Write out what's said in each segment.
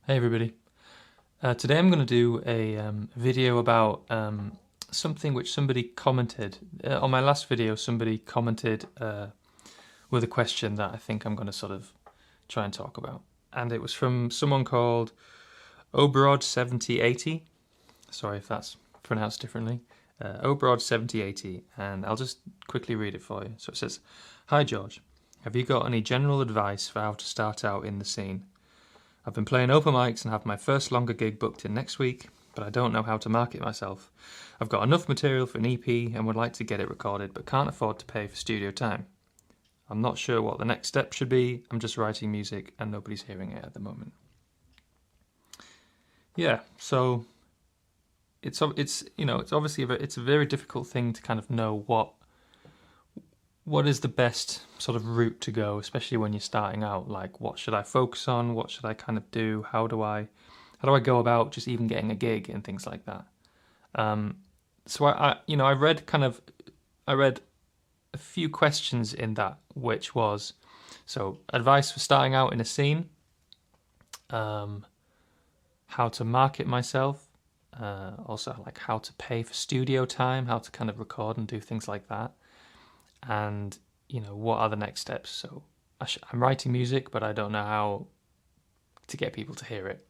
Hey everybody. Today I'm going to do a video about something which somebody commented. On my last video, somebody commented with a question that I think I'm going to sort of try and talk about. And it was from someone called Obrod7080. Sorry if that's pronounced differently. Obrod7080. And I'll just quickly read it for you. So it says, "Hi George, have you got any general advice for how to start out in the scene? I've been playing open mics and have my first longer gig booked in next week, but I don't know how to market myself. I've got enough material for an EP and would like to get it recorded, but can't afford to pay for studio time. I'm not sure what the next step should be. I'm just writing music and nobody's hearing it at the moment." Yeah, so it's obviously it's a very difficult thing to kind of know what is the best sort of route to go, especially when you're starting out. Like, what should I focus on? What should I kind of do? How do I go about just even getting a gig and things like that? So I read a few questions in that, which was, so advice for starting out in a scene, how to market myself, also like how to pay for studio time, how to kind of record and do things like that. And, what are the next steps? So I'm writing music, but I don't know how to get people to hear it,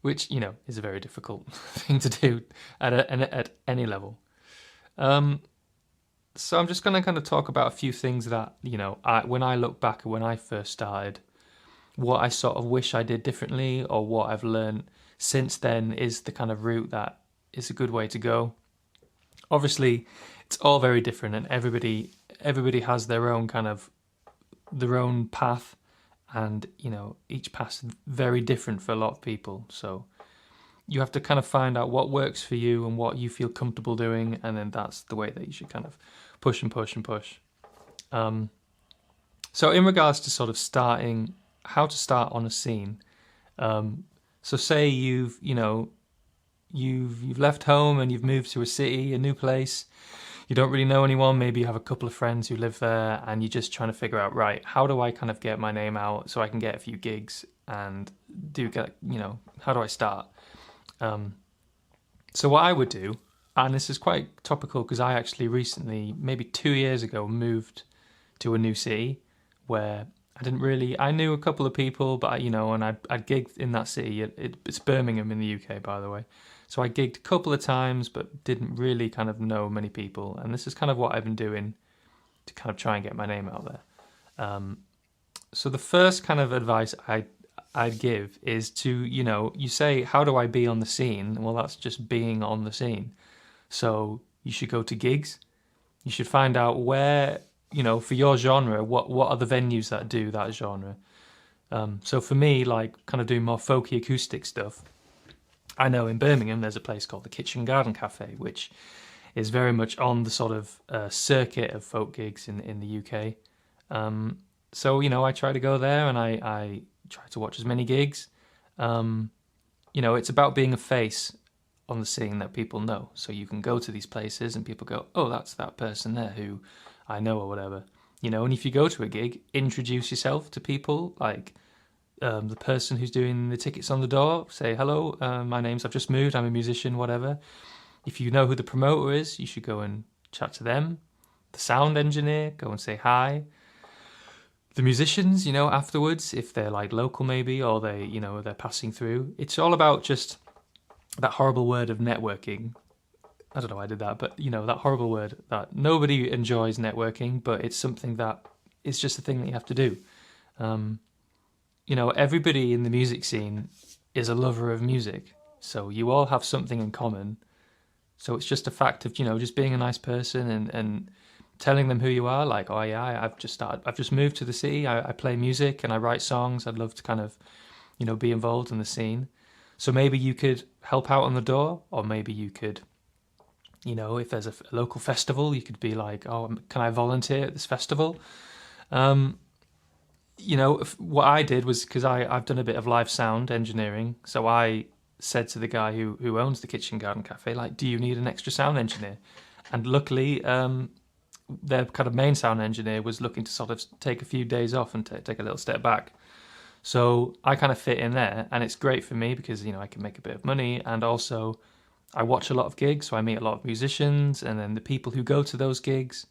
which, is a very difficult thing to do at any level. So I'm just going to kind of talk about a few things that, when I look back at when I first started, what I sort of wish I did differently, or what I've learned since then is the kind of route that is a good way to go. Obviously, it's all very different, and everybody has their own path, and each path is very different for a lot of people. So you have to kind of find out what works for you and what you feel comfortable doing, and then that's the way that you should kind of push and push and push. So in regards to sort of how to start on a scene, so say you've left home and you've moved to a city, a new place. You don't really know anyone. Maybe you have a couple of friends who live there, and you're just trying to figure out, right, how do I kind of get my name out so I can get a few gigs and how do I start? So what I would do, and this is quite topical because I actually recently, maybe 2 years ago, moved to a new city where I knew a couple of people, but and I'd gigged in that city. It's Birmingham in the UK, by the way. So I gigged a couple of times, but didn't really kind of know many people. And this is kind of what I've been doing to kind of try and get my name out there. So the first kind of advice I'd give is to, you say, how do I be on the scene? Well, that's just being on the scene. So you should go to gigs. You should find out where, for your genre, what are the venues that do that genre. So for me, like kind of doing more folky acoustic stuff, I know in Birmingham there's a place called the Kitchen Garden Cafe, which is very much on the sort of circuit of folk gigs in the UK. So, I try to go there, and I try to watch as many gigs. It's about being a face on the scene that people know. So you can go to these places and people go, oh, that's that person there who I know, or whatever. And if you go to a gig, introduce yourself to people, like the person who's doing the tickets on the door. Say, hello, I've just moved, I'm a musician, whatever. If you know who the promoter is, you should go and chat to them. The sound engineer, go and say hi. The musicians, afterwards, if they're like local maybe, or they're passing through. It's all about just that horrible word of networking. I don't know why I did that, but that horrible word that nobody enjoys, networking, but it's something that is just a thing that you have to do. Everybody in the music scene is a lover of music, so you all have something in common. So it's just a fact of, just being a nice person and telling them who you are. Like, oh yeah, I've just moved to the city. I play music and I write songs. I'd love to kind of, be involved in the scene. So maybe you could help out on the door, or maybe you could, if there's a local festival, you could be like, oh, can I volunteer at this festival? What I did was, because I've done a bit of live sound engineering, so I said to the guy who owns the Kitchen Garden Cafe, like, do you need an extra sound engineer? And luckily, their kind of main sound engineer was looking to sort of take a few days off and take a little step back. So I kind of fit in there, and it's great for me because I can make a bit of money, and also I watch a lot of gigs, so I meet a lot of musicians, and then the people who go to those gigs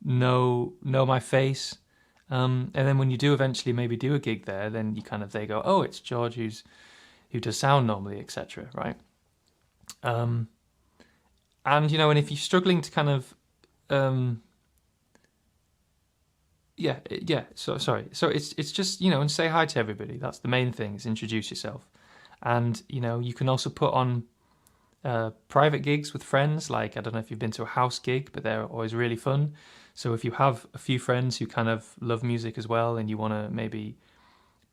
know my face. And then when you do eventually maybe do a gig there, then they go, oh, it's George who does sound normally, etc. Right? And and if you're struggling to kind of so sorry. So it's just and say hi to everybody. That's the main thing. Is introduce yourself, and you can also put on private gigs with friends. Like, I don't know if you've been to a house gig, but they're always really fun. So if you have a few friends who kind of love music as well, and you want to maybe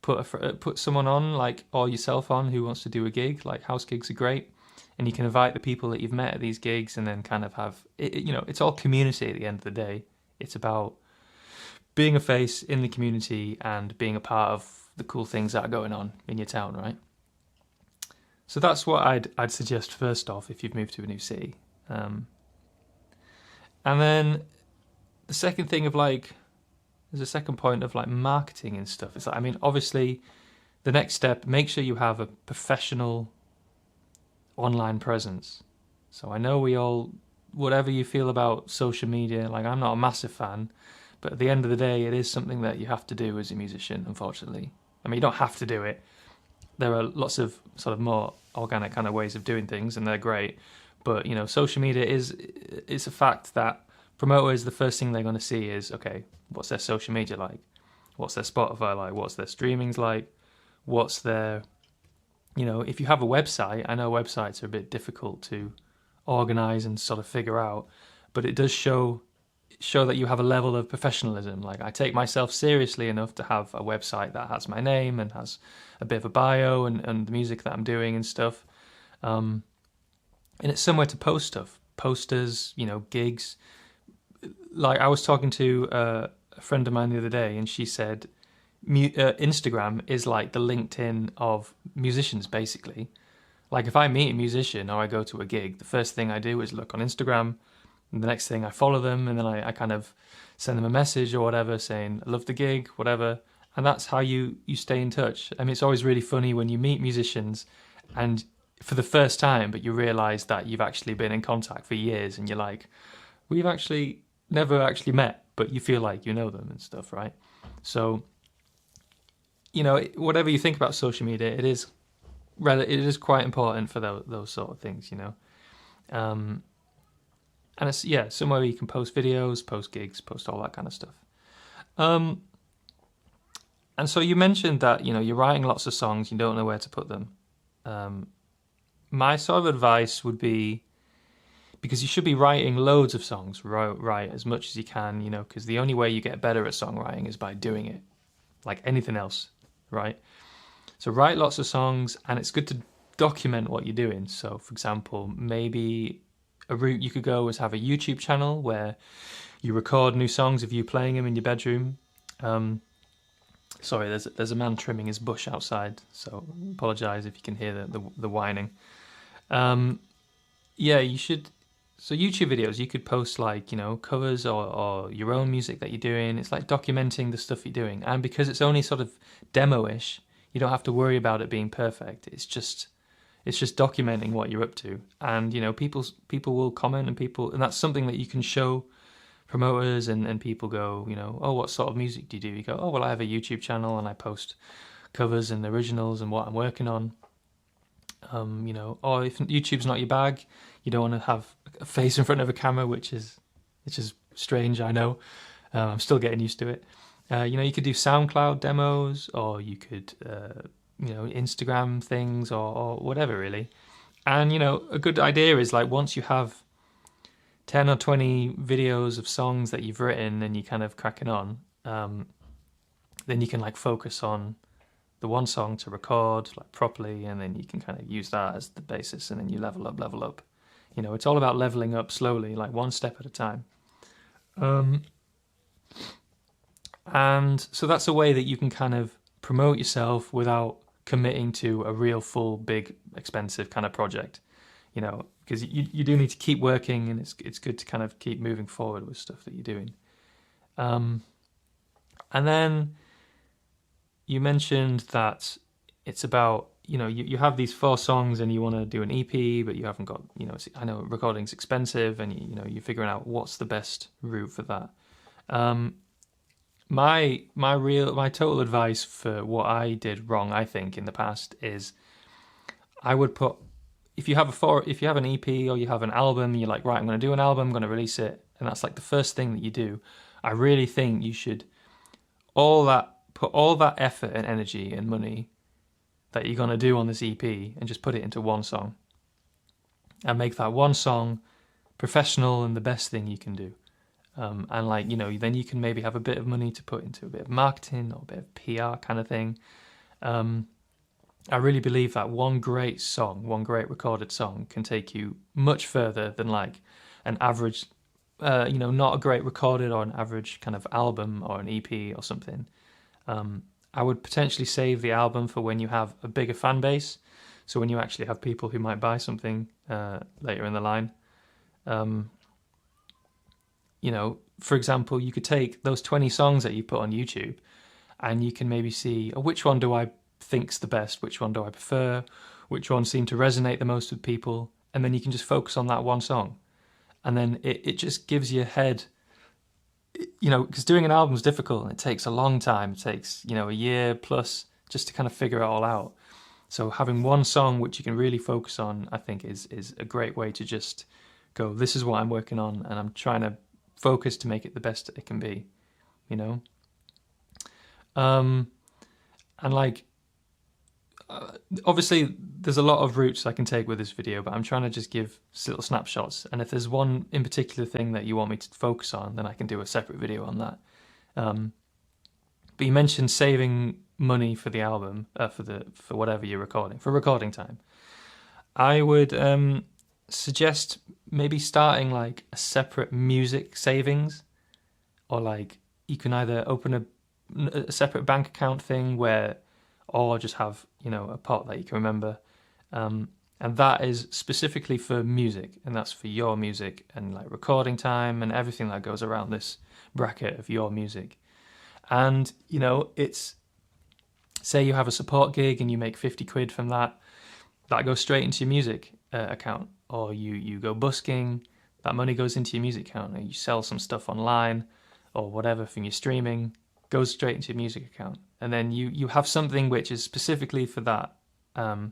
put someone on, like, or yourself on, who wants to do a gig, like, house gigs are great, and you can invite the people that you've met at these gigs, and then kind of have it's all community at the end of the day. It's about being a face in the community and being a part of the cool things that are going on in your town, right? So that's what I'd suggest first off if you've moved to a new city. And then the second thing of there's a second point of marketing and stuff. It's obviously the next step, make sure you have a professional online presence. So I know whatever you feel about social media, I'm not a massive fan, but at the end of the day, it is something that you have to do as a musician, unfortunately. You don't have to do it. There are lots of sort of more organic kind of ways of doing things, and they're great. But, social media is a fact that promoters, the first thing they're going to see is, okay, what's their social media like? What's their Spotify like? What's their streamings like? What's their, if you have a website, I know websites are a bit difficult to organize and sort of figure out, but it does show that you have a level of professionalism. I take myself seriously enough to have a website that has my name and has a bit of a bio and the music that I'm doing and stuff. And it's somewhere to post stuff, posters, gigs. I was talking to a friend of mine the other day, and she said Instagram is like the LinkedIn of musicians, basically. If I meet a musician or I go to a gig, the first thing I do is look on Instagram. And the next thing, I follow them, and then I kind of send them a message or whatever saying, I love the gig, whatever. And that's how you stay in touch. It's always really funny when you meet musicians and for the first time, but you realise that you've actually been in contact for years, and you're like, we've actually never actually met, but you feel like you know them and stuff, right? So, whatever you think about social media, it is quite important for those sort of things, And it's, somewhere you can post videos, post gigs, post all that kind of stuff. And so you mentioned that, you're writing lots of songs, you don't know where to put them. My sort of advice would be, because you should be writing loads of songs, write as much as you can, because the only way you get better at songwriting is by doing it, like anything else, right? So write lots of songs, and it's good to document what you're doing. So, for example, maybe a route you could go is have a YouTube channel where you record new songs of you playing them in your bedroom. Sorry, there's a man trimming his bush outside, so apologise if you can hear the whining. You should. So YouTube videos, you could post covers or your own music that you're doing. It's like documenting the stuff you're doing, and because it's only sort of demo-ish, you don't have to worry about it being perfect. It's just documenting what you're up to, and people will comment, and that's something that you can show promoters, and people go, oh, what sort of music do you do? You go, oh, well, I have a YouTube channel and I post covers and originals and what I'm working on. Or if YouTube's not your bag, you don't want to have a face in front of a camera, which is strange, I know. I'm still getting used to it. You could do SoundCloud demos, or you could Instagram things, or whatever, really. And a good idea is once you have 10 or 20 videos of songs that you've written and you're kind of cracking on, then you can focus on the one song to record properly, and then you can kind of use that as the basis, and then you level up. It's all about leveling up slowly, one step at a time. And so that's a way that you can kind of promote yourself without committing to a real full, big, expensive kind of project, because you do need to keep working, and it's good to kind of keep moving forward with stuff that you're doing. And then, you mentioned that it's about, you have these 4 songs and you want to do an EP, but you haven't got, I know recording's expensive, and you're figuring out what's the best route for that. Um, my total advice for what I did wrong, I think, in the past is I would put, if you have an EP or you have an album, and you're like, right, I'm going to do an album, I'm going to release it, and that's like the first thing that you do. I really think you should put all that effort and energy and money that you're going to do on this EP and just put it into one song and make that one song professional and the best thing you can do. And like, then you can maybe have a bit of money to put into a bit of marketing or a bit of PR kind of thing. I really believe that one great recorded song can take you much further than like an average, not a great recorded or an average kind of album or an EP or something. I would potentially save the album for when you have a bigger fan base. So when you actually have people who might buy something later in the line. For example, you could take those 20 songs that you put on YouTube and you can maybe see, which one do I think's the best, which one do I prefer, which one seemed to resonate the most with people, and then you can just focus on that one song. And then it just gives you a head, because doing an album is difficult and it takes a long time. It takes, a year plus just to kind of figure it all out. So having one song which you can really focus on, I think is a great way to just go, this is what I'm working on and I'm trying to focus to make it the best it can be, and like, obviously there's a lot of routes I can take with this video, but I'm trying to just give little snapshots, and if there's one in particular thing that you want me to focus on, then I can do a separate video on that. But you mentioned saving money for the album, for whatever you're recording, for recording time. I would suggest maybe starting like a separate music savings, or like you can either open a separate bank account thing or just have, a pot that you can remember. And that is specifically for music, and that's for your music and like recording time and everything that goes around this bracket of your music. And, it's, say you have a support gig and you make 50 quid from that goes straight into your music account. Or you go busking, that money goes into your music account, and you sell some stuff online or whatever from your streaming, goes straight into your music account. And then you have something which is specifically for that. And,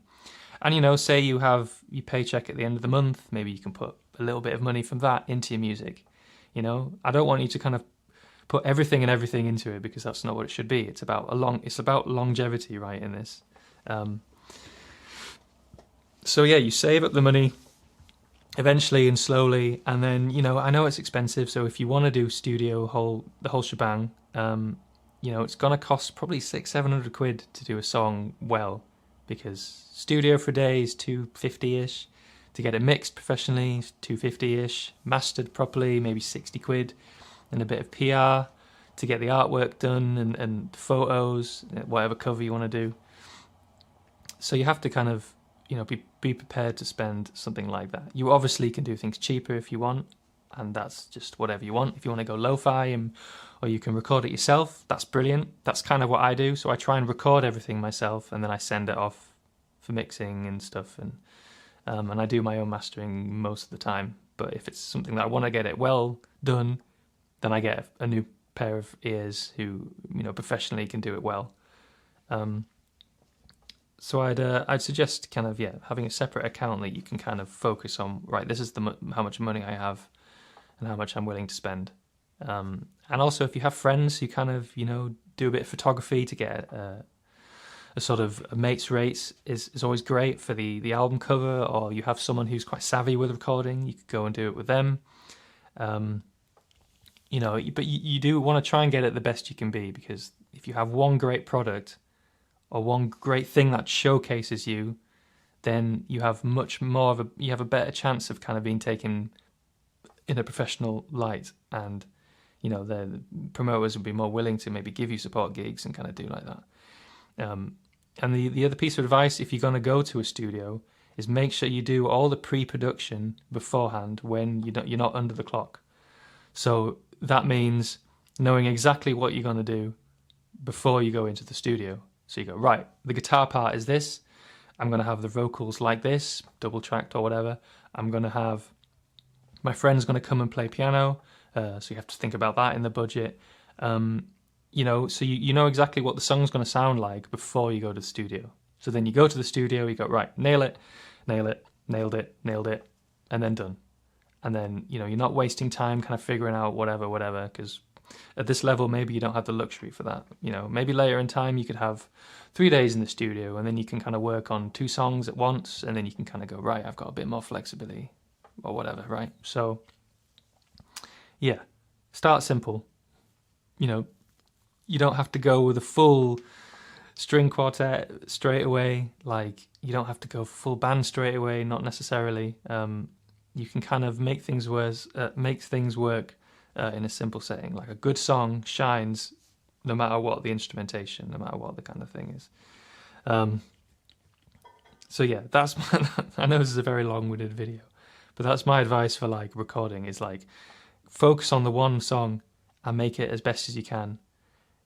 say you have your paycheck at the end of the month, maybe you can put a little bit of money from that into your music. I don't want you to kind of put everything into it, because that's not what it should be. It's about longevity, right, in this. So yeah, you save up the money eventually and slowly, and then, I know it's expensive, so if you want to do the whole shebang, it's going to cost probably 600-700 quid to do a song well, because studio for a day is 250-ish, to get it mixed professionally, 250-ish, mastered properly, maybe 60 quid, and a bit of PR to get the artwork done and photos, whatever cover you want to do. So you have to kind of, be prepared to spend something like that. You obviously can do things cheaper if you want, and that's just whatever you want. If you want to go lo-fi or you can record it yourself, that's brilliant. That's kind of what I do. So I try and record everything myself, and then I send it off for mixing and stuff, and I do my own mastering most of the time. But if it's something that I want to get it well done, then I get a new pair of ears who, professionally can do it well. So I'd suggest kind of, having a separate account that you can kind of focus on, right, this is how much money I have and how much I'm willing to spend. And also if you have friends who kind of, do a bit of photography to get a sort of a mate's rates is always great for the album cover, or you have someone who's quite savvy with recording, you could go and do it with them. But you do want to try and get it the best you can be, because if you have one great product or one great thing that showcases you, then you have you have a better chance of kind of being taken in a professional light, and the promoters would be more willing to maybe give you support gigs and kind of do like that. And the other piece of advice, if you're going to go to a studio, is make sure you do all the pre-production beforehand when you're not under the clock. So that means knowing exactly what you're going to do before you go into the studio. So you go, right, the guitar part is this. I'm going to have the vocals like this, double tracked or whatever. I'm going to have my friend's going to come and play piano. So you have to think about that in the budget. You know, so you know exactly what the song's going to sound like before you go to the studio. So then you go to the studio, you go, right, nailed it, nailed it, and then done. And then, you know, you're not wasting time kind of figuring out whatever, because at this level, maybe you don't have the luxury for that. You know, maybe later in time you could have 3 days in the studio and then you can kind of work on 2 songs at once and then you can kind of go, right, I've got a bit more flexibility or whatever, right? So, yeah, start simple. You know, you don't have to go with a full string quartet straight away. Like, you don't have to go full band straight away, not necessarily. You can kind of make things work in a simple setting. Like a good song shines no matter what the instrumentation, no matter what the kind of thing is. So yeah, that's I know this is a very long-winded video, but that's my advice for like recording is like focus on the one song and make it as best as you can,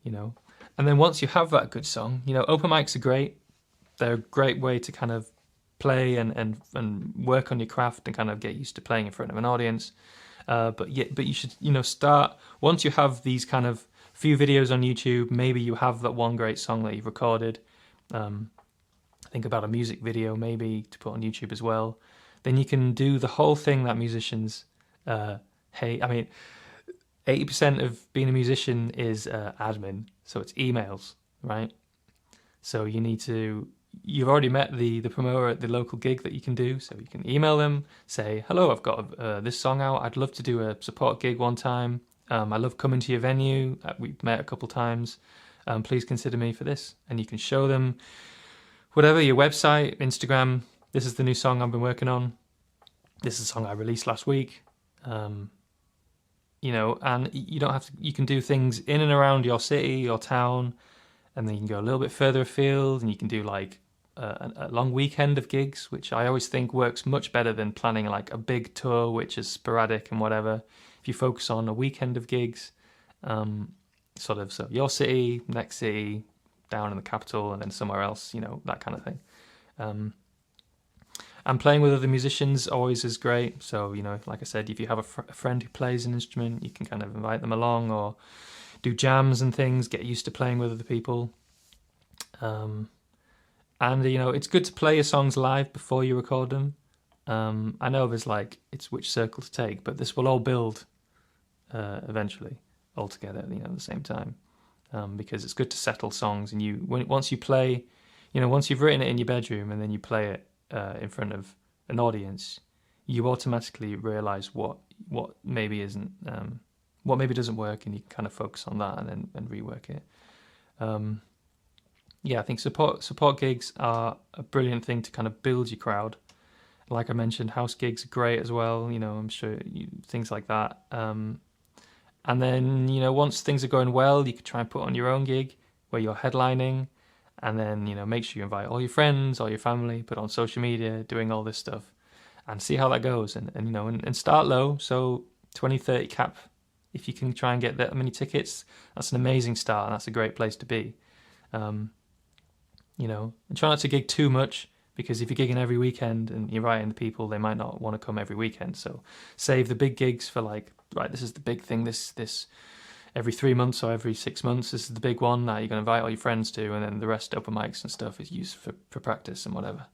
you know. And then once you have that good song, you know, open mics are great. They're a great way to kind of play and work on your craft and kind of get used to playing in front of an audience. But you should, you know, start once you have these kind of few videos on YouTube. Maybe you have that one great song that you've recorded. Think about a music video maybe to put on YouTube as well. Then you can do the whole thing that musicians hate. I mean, 80% of being a musician is admin, so it's emails, right? So you've already met the promoter at the local gig that you can do, so you can email them, say, hello, I've got this song out, I'd love to do a support gig one time, I love coming to your venue, we've met a couple times, please consider me for this. And you can show them whatever, your website, Instagram, this is the new song I've been working on, this is a song I released last week, you know, and you don't have to, you can do things in and around your city, your town, and then you can go a little bit further afield and you can do like a long weekend of gigs, which I always think works much better than planning like a big tour, which is sporadic and whatever. If you focus on a weekend of gigs, sort of, so your city, next city, down in the capital, and then somewhere else, you know, that kind of thing. And playing with other musicians always is great. So, you know, like I said, if you have a friend who plays an instrument, you can kind of invite them along or do jams and things, get used to playing with other people. And, you know, it's good to play your songs live before you record them. I know there's like, it's which circle to take, but this will all build eventually all together, you know, at the same time. Because it's good to settle songs, and once you play, you know, once you've written it in your bedroom and then you play it in front of an audience, you automatically realise what maybe isn't, what maybe doesn't work, and you can kind of focus on that and then rework it. Yeah, I think support gigs are a brilliant thing to kind of build your crowd. Like I mentioned, house gigs are great as well. You know, I'm sure things like that. And then, you know, once things are going well, you could try and put on your own gig where you're headlining, and then, you know, make sure you invite all your friends, all your family, put on social media, doing all this stuff, and see how that goes. And you know, and start low. So 20, 30 cap, if you can try and get that many tickets, that's an amazing start, and that's a great place to be. You know, and try not to gig too much, because if you're gigging every weekend and you're writing the people, they might not want to come every weekend. So save the big gigs for like, right, this is the big thing, this every 3 months or every 6 months, this is the big one that you're going to invite all your friends to, and then the rest, open mics and stuff, is used for practice and whatever.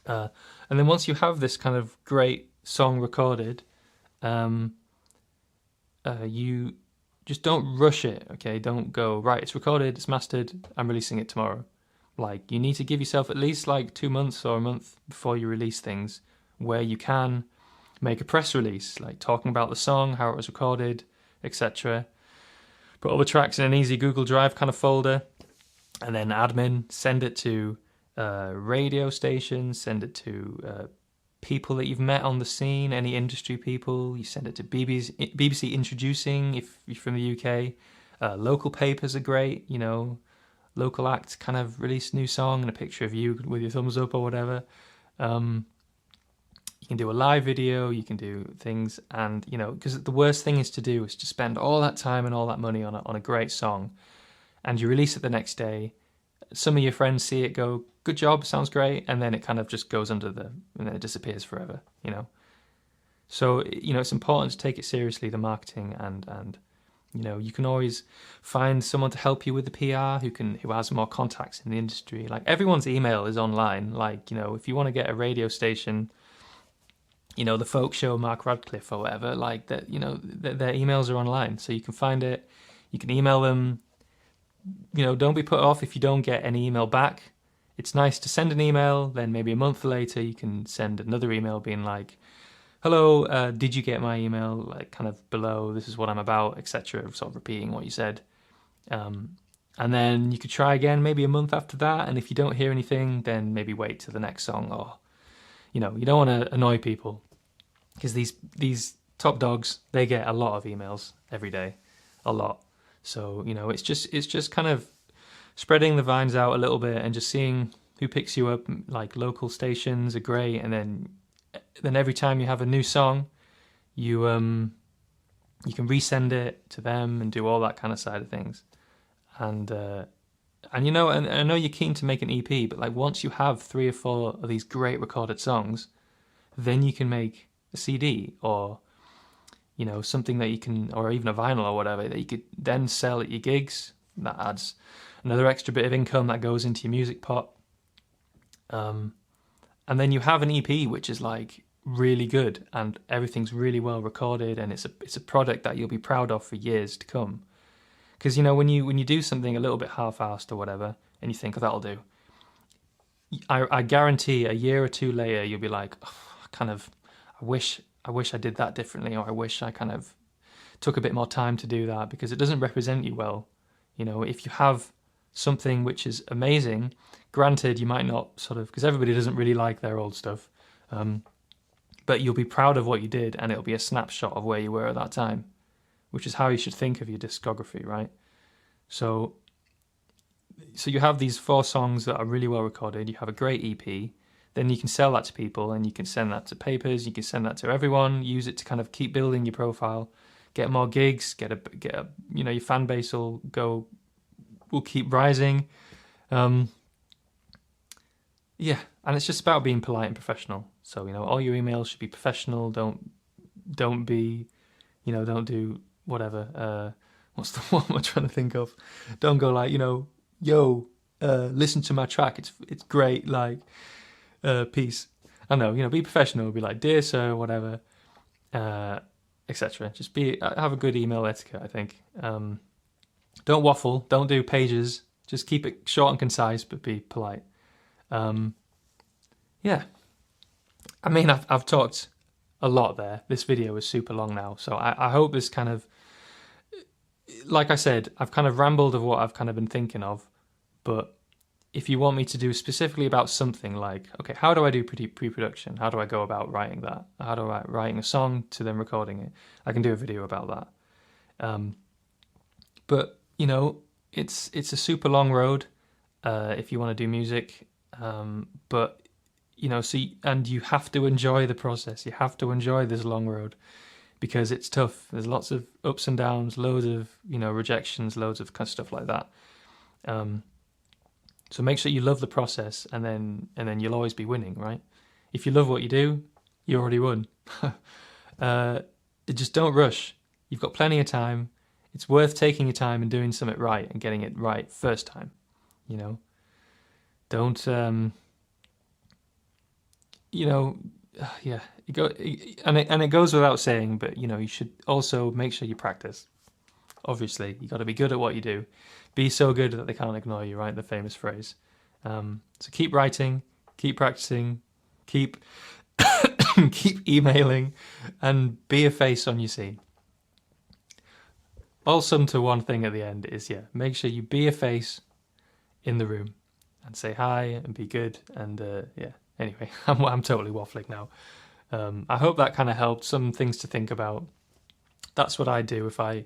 And then once you have this kind of great song recorded, you just don't rush it, okay? Don't go, right, it's recorded, it's mastered, I'm releasing it tomorrow. Like, you need to give yourself at least like 2 months or a month before you release things, where you can make a press release, like talking about the song, how it was recorded, etc. Put all the tracks in an easy Google Drive kind of folder, and then admin, send it to radio stations, send it to people that you've met on the scene, any industry people. You send it to BBC Introducing if you're from the UK. Local papers are great, you know. Local act kind of release new song and a picture of you with your thumbs up or whatever. You can do a live video, you can do things, and, you know, because the worst thing is to spend all that time and all that money on a great song, and you release it the next day. Some of your friends see it, go, good job, sounds great, and then it kind of just goes and then it disappears forever, you know. So, you know, it's important to take it seriously, the marketing, and you know, you can always find someone to help you with the PR who has more contacts in the industry. Like, everyone's email is online. Like, you know, if you want to get a radio station, you know, the folk show, Mark Radcliffe or whatever, like that, you know, their emails are online, so you can find it. You can email them. You know, don't be put off if you don't get any email back. It's nice to send an email, then maybe a month later you can send another email being like, hello, did you get my email? Like, kind of below, this is what I'm about, etc. Sort of repeating what you said. And then you could try again maybe a month after that, and if you don't hear anything, then maybe wait till the next song. Or, you know, you don't want to annoy people, because these top dogs, they get a lot of emails every day, a lot. So, you know, it's just kind of spreading the vines out a little bit and just seeing who picks you up. Like, local stations are great, and then every time you have a new song, you can resend it to them and do all that kind of side of things. And you know, and I know you're keen to make an EP, but like, once you have 3 or 4 of these great recorded songs, then you can make a CD, or, you know, something that you can, or even a vinyl or whatever, that you could then sell at your gigs. That adds another extra bit of income that goes into your music pot. And then you have an EP which is like really good and everything's really well recorded, and it's a product that you'll be proud of for years to come. Because, you know, when you do something a little bit half-assed or whatever, and you think, oh, that'll do, I guarantee a year or 2 later you'll be like, oh, I wish I did that differently, or I wish I kind of took a bit more time to do that, because it doesn't represent you well. You know, if you have something which is amazing, granted, you might not sort of, because everybody doesn't really like their old stuff, but you'll be proud of what you did, and it'll be a snapshot of where you were at that time, which is how you should think of your discography, right? So you have these 4 songs that are really well recorded, you have a great EP, then you can sell that to people, and you can send that to papers, you can send that to everyone, use it to kind of keep building your profile, get more gigs, get a you know, your fan base will keep rising. Yeah, and it's just about being polite and professional. So, you know, all your emails should be professional. Don't be, you know, don't do whatever. What's the one I'm trying to think of? Don't go like, you know, yo, listen to my track. It's great. Like, peace. I don't know, you know, be professional. Be like, dear sir, whatever, etc. Just have a good email etiquette, I think. Don't waffle. Don't do pages. Just keep it short and concise, but be polite. Yeah. I mean, I've talked a lot there. This video is super long now, so I hope this kind of, like I said, I've kind of rambled of what I've kind of been thinking of, but if you want me to do specifically about something, like, okay, how do I do pre-production? How do I go about writing that? How do I writing a song to then recording it? I can do a video about that. But, you know, it's a super long road if you want to do music. But, you know, and you have to enjoy the process. You have to enjoy this long road, because it's tough. There's lots of ups and downs, loads of, you know, rejections, loads of kind of stuff like that. So make sure you love the process, and then you'll always be winning, right? If you love what you do, you already won. Just don't rush. You've got plenty of time. It's worth taking your time and doing something right and getting it right first time. You know, don't, you know, yeah. It goes without saying, but, you know, you should also make sure you practice. Obviously, you got to be good at what you do. Be so good that they can't ignore you, right? The famous phrase. So keep writing, keep practicing, keep keep emailing, and be a face on your scene. All sum to one thing at the end is, yeah, make sure you be a face in the room and say hi and be good. And yeah, anyway, I'm totally waffling now. I hope that kind of helped. Some things to think about. That's what I do if I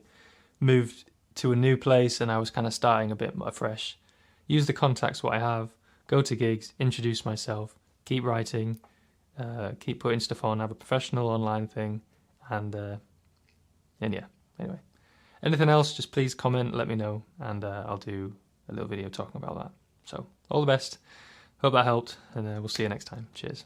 moved to a new place and I was kind of starting a bit afresh. Use the contacts what I have, go to gigs, introduce myself, keep writing, keep putting stuff on, have a professional online thing, and yeah, anyway. Anything else, just please comment, let me know, and I'll do a little video talking about that. So all the best. Hope that helped, and we'll see you next time. Cheers.